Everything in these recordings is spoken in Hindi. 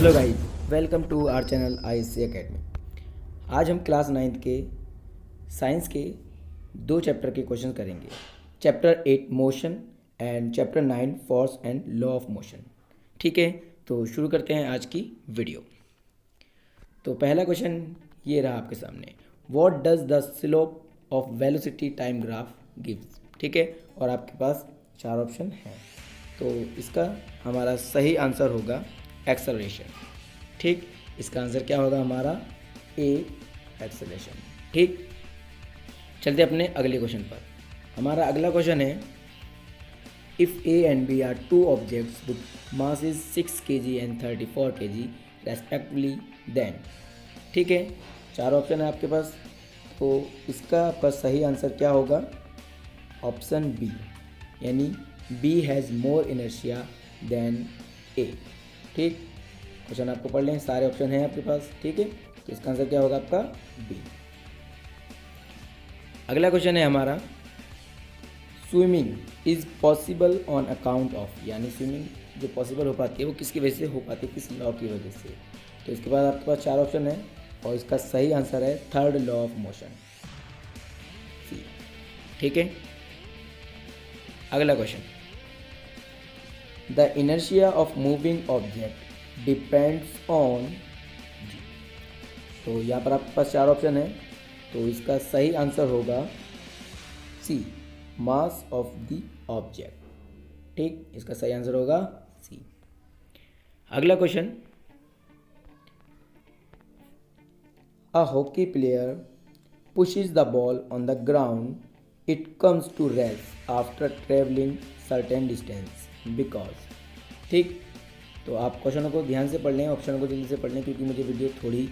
Hello guys, welcome to our channel ISC academy. आज हम क्लास 9th के साइंस के दो चैप्टर के क्वेश्चन करेंगे। Chapter 8 motion and chapter 9 force and law of motion. ठीक है, तो शुरू करते हैं आज की वीडियो। तो पहला क्वेश्चन ये रहा आपके सामने, what does the slope of velocity time graph gives. ठीक है, और आपके पास चार ऑप्शन हैं, तो इसका हमारा सही आंसर होगा एक्सेलरेशन। ठीक, इसका आंसर क्या होगा हमारा ए, एक्सेलरेशन। ठीक, चलते अपने अगले क्वेश्चन पर। हमारा अगला क्वेश्चन है, if A and B are two objects with mass is 6 kg and 34 kg respectively then. ठीक है, चार ऑप्शन है आपके पास, तो इसका आपका सही आंसर क्या होगा? ऑप्शन बी, यानी B has more inertia than A. ठीक, क्वेश्चन आपको पढ़ लें, सारे ऑप्शन हैं आपके पास। ठीक है, तो इसका आंसर क्या होगा आपका? बी। अगला क्वेश्चन है हमारा, swimming is possible on account of, यानी स्विमिंग जो पॉसिबल हो पाती है वो किसकी वजह से हो पाती है, किस लॉ की वजह से। तो इसके बाद आपके पास चार ऑप्शन है और इसका सही आंसर है थर्ड लॉ ऑफ मोशन, सी। ठीक है, अगला question, the inertia of moving object depends on. तो यहाँ पर आपके पास चार ऑप्शन है, तो इसका सही आंसर होगा सी, मास ऑफ द ऑब्जेक्ट। ठीक, इसका सही आंसर होगा सी। अगला question, a hockey player pushes the ball on the ground, it comes to rest after traveling certain distance because। ठीक, तो आप क्वेश्चनों को ध्यान से पढ़ लें, ऑप्शन को जल्दी से पढ़ लें, क्योंकि मुझे वीडियो थोड़ी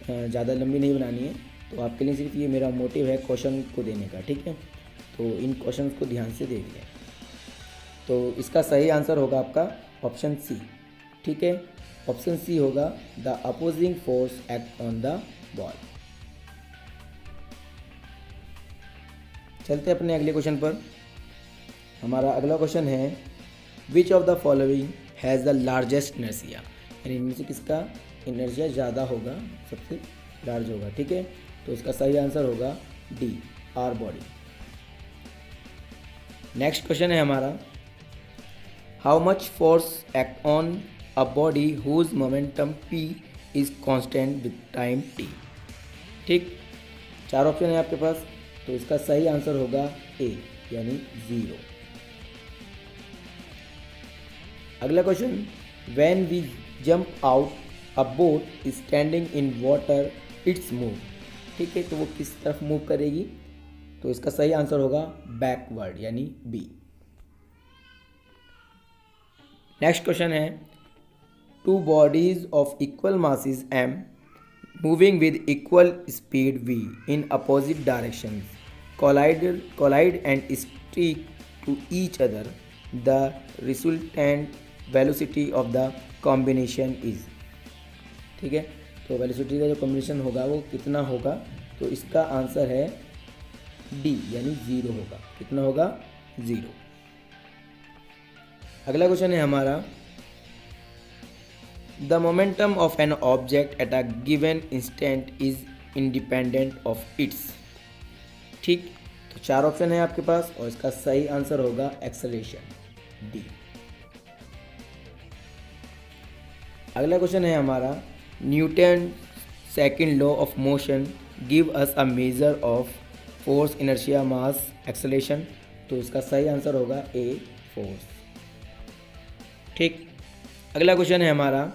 ज़्यादा लंबी नहीं बनानी है, तो आपके लिए सिर्फ ये मेरा मोटिव है क्वेश्चन को देने का। ठीक है, तो इन क्वेश्चन को ध्यान से देख लें। तो इसका सही आंसर होगा आपका ऑप्शन सी। ठीक है, ऑप्शन सी होगा, the opposing force act on the ball. चलते अपने अगले क्वेश्चन पर। हमारा अगला क्वेश्चन है, which of the following has the largest inertia, यानी इनमें से किसका इनर्शिया ज़्यादा होगा, सबसे लार्ज होगा। ठीक है, तो इसका सही आंसर होगा D, R body. Next question है हमारा, how much force act on a body whose momentum P is constant with time T. ठीक, चार ऑप्शन है आपके पास, तो इसका सही आंसर होगा ए, यानी 0। अगला question, when we jump out a boat standing in water it's move. ठीक है, तो वो किस तरफ मूव करेगी, तो इसका सही आंसर होगा बैकवर्ड, यानी बी। नेक्स्ट क्वेश्चन है, two bodies of equal masses am moving with equal speed v in opposite directions collide and stick to each other, the resultant velocity of the combination is। ठीक है, तो वेलोसिटी का जो कॉम्बिनेशन होगा वो कितना होगा, तो इसका आंसर है डी, यानी 0 होगा। कितना होगा? 0। अगला क्वेश्चन है हमारा, the momentum of an object at a given instant is independent of its. ठीक, तो चार ऑप्शन है आपके पास और इसका सही आंसर होगा एक्सेलरेशन, डी। अगला क्वेश्चन है हमारा, Newton second law of motion give us a measure of force, inertia, mass, acceleration. तो इसका सही आंसर होगा ए, फोर्स। ठीक, अगला क्वेश्चन है हमारा,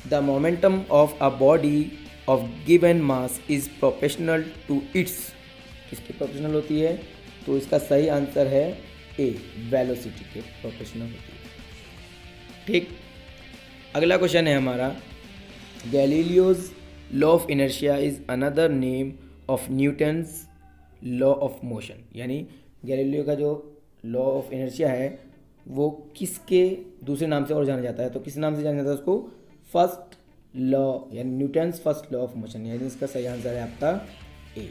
the momentum of a body of given mass is proportional to its. किसकी प्रोपोर्शनल होती है, तो इसका सही आंसर है ए, वेलोसिटी के प्रोपोर्शनल होती है। ठीक, अगला क्वेश्चन है हमारा, Galileo's law of inertia is another name of Newton's law of motion, यानी गैलीलियो का जो लॉ ऑफ इनर्शिया है वो किसके दूसरे नाम से और जाना जाता है, तो किस नाम से जाना जाता है उसको? फर्स्ट लॉ, यानी Newton's first law of motion, यानी इसका सही आंसर है आपका ए।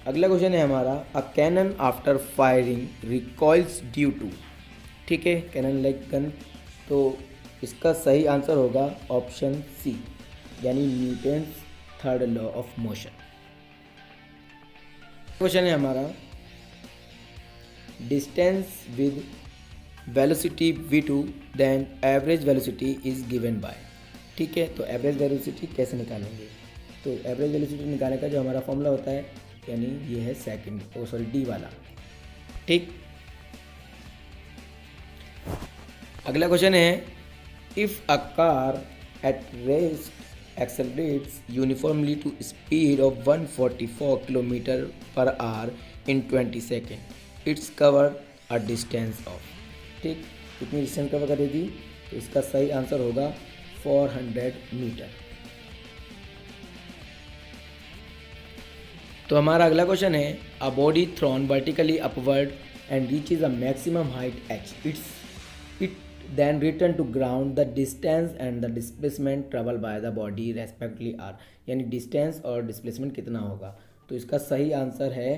अगला क्वेश्चन है हमारा, a cannon after firing recoils due to. ठीक है, कैनन लाइक गन। तो इसका सही आंसर होगा ऑप्शन सी, यानी Newton's third law of motion. Question है हमारा, distance with velocity v2 then average velocity is given by. ठीक है, तो एवरेज वेलोसिटी कैसे निकालेंगे? तो एवरेज वेलोसिटी निकालने का जो हमारा फॉर्मूला होता है, यानी ये है सेकंड डी वाला। ठीक, अगला क्वेश्चन है, if a car at rest accelerates uniformly to speed of 144 kilometre per hour in 20 second it's cover a distance of. ठीक, कितनी डिस्टेंस कवर करेगी? तो इसका सही आंसर होगा 400 मीटर। तो हमारा अगला क्वेश्चन है, a body thrown vertically upward and reaches a maximum height h, it then return to ground, the distance and the displacement travel by the body respectively are. यानी डिस्टेंस और डिस्प्लेसमेंट कितना होगा? तो इसका सही आंसर है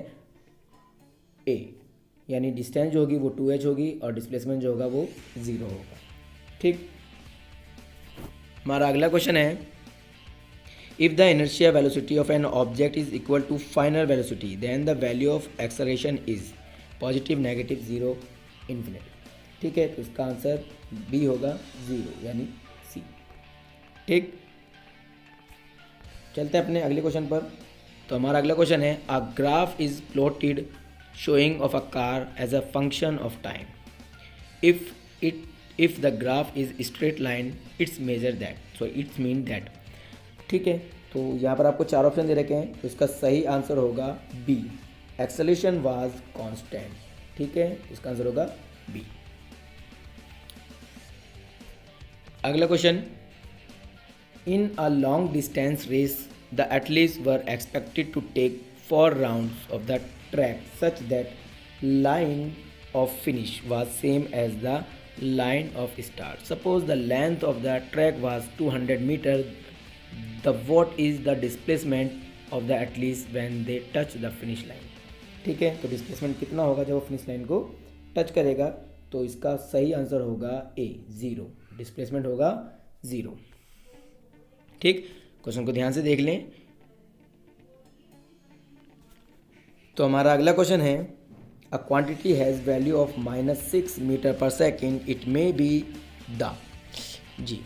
ए, यानी डिस्टेंस जो होगी वो 2h होगी और डिस्प्लेसमेंट जो होगा वो 0 होगा। ठीक, हमारा अगला क्वेश्चन है, if the inertia velocity of an object is equal to final velocity then the value of acceleration is positive, negative, 0, infinity. ठीक है, तो इसका आंसर बी होगा 0, यानी सी। ठीक, चलते हैं अपने अगले क्वेश्चन पर। तो हमारा अगला क्वेश्चन है, a graph is plotted showing of a car as a function of time. If the graph is straight line, it's measure that. So it's mean that. ठीक है, तो यहाँ पर आपको 4 ऑप्शन दे रखे हैं, तो इसका सही आंसर होगा बी, एक्सेलरेशन वाज कांस्टेंट। ठीक है, इसका आंसर होगा बी। अगला question, in a long distance race the athletes were expected to take 4 rounds of the track such that line of finish was same as the line of start. Suppose the length of the track was 200 meter. What is the displacement of the athletes when they touch the finish line? ठीक है, तो डिस्प्लेसमेंट कितना होगा जब वो फिनिश लाइन को टच करेगा? तो इसका सही आंसर होगा ए, 0, डिस्प्लेसमेंट होगा 0। ठीक, क्वेश्चन को ध्यान से देख लें। तो हमारा अगला क्वेश्चन है, a quantity has value of -6 metre per second, it may be the. जी,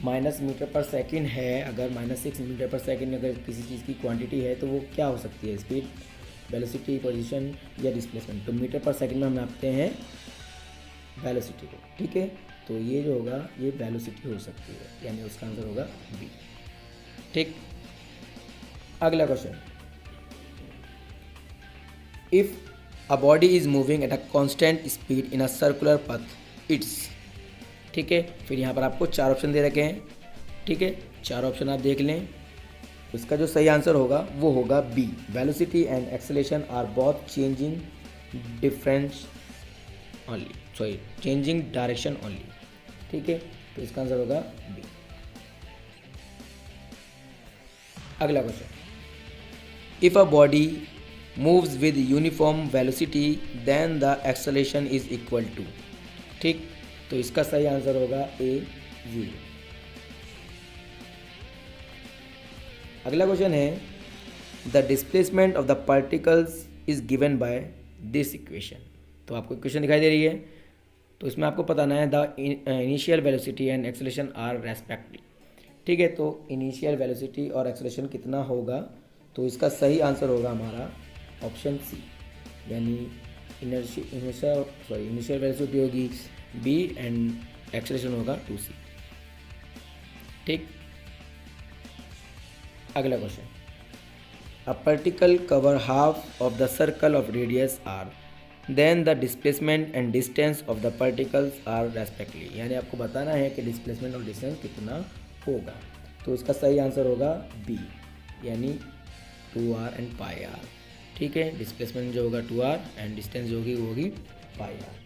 माइनस मीटर पर सेकेंड है, अगर -6 मीटर पर सेकेंड अगर किसी चीज़ की क्वांटिटी है तो वो क्या हो सकती है? स्पीड, वेलोसिटी, पोजीशन या डिस्प्लेसमेंट। तो मीटर पर सेकेंड में हम नापते हैं वेलोसिटी को। ठीक है, तो ये जो होगा ये वेलोसिटी हो सकती है, यानी उसका आंसर होगा बी। ठीक, अगला question, if a body is moving at a constant speed in a circular path its। ठीक है, फिर यहाँ पर आपको 4 ऑप्शन दे रखे हैं। ठीक है, 4 ऑप्शन आप देख लें, इसका जो सही आंसर होगा वो होगा B, velocity and acceleration are both changing difference only, sorry changing direction only. ठीक है, तो इसका आंसर होगा बी। अगला question, if a body moves with uniform velocity then the acceleration is equal to। ठीक, तो इसका सही आंसर होगा ए, 0। अगला क्वेश्चन है, the displacement of the particles is given by this equation. तो आपको इक्वेशन दिखाई दे रही है, तो इसमें आपको बताना है the initial velocity and acceleration are respective. ठीक है, तो इनिशियल वेलोसिटी और एक्सेलरेशन कितना होगा? तो इसका सही आंसर होगा हमारा ऑप्शन सी, यानी इनिशियल वेलोसिटी होगी बी एंड एक्सेलरेशन होगा 2c। ठीक, अगला question, a particle cover half of the circle of radius R then the displacement and distance of the particles are respectively. यानी आपको बताना है कि डिस्प्लेसमेंट और डिस्टेंस कितना होगा। तो इसका सही आंसर होगा बी, यानी 2r एंड πr। ठीक है, डिस्प्लेसमेंट जो होगा 2r एंड डिस्टेंस जो होगी वो होगी πr।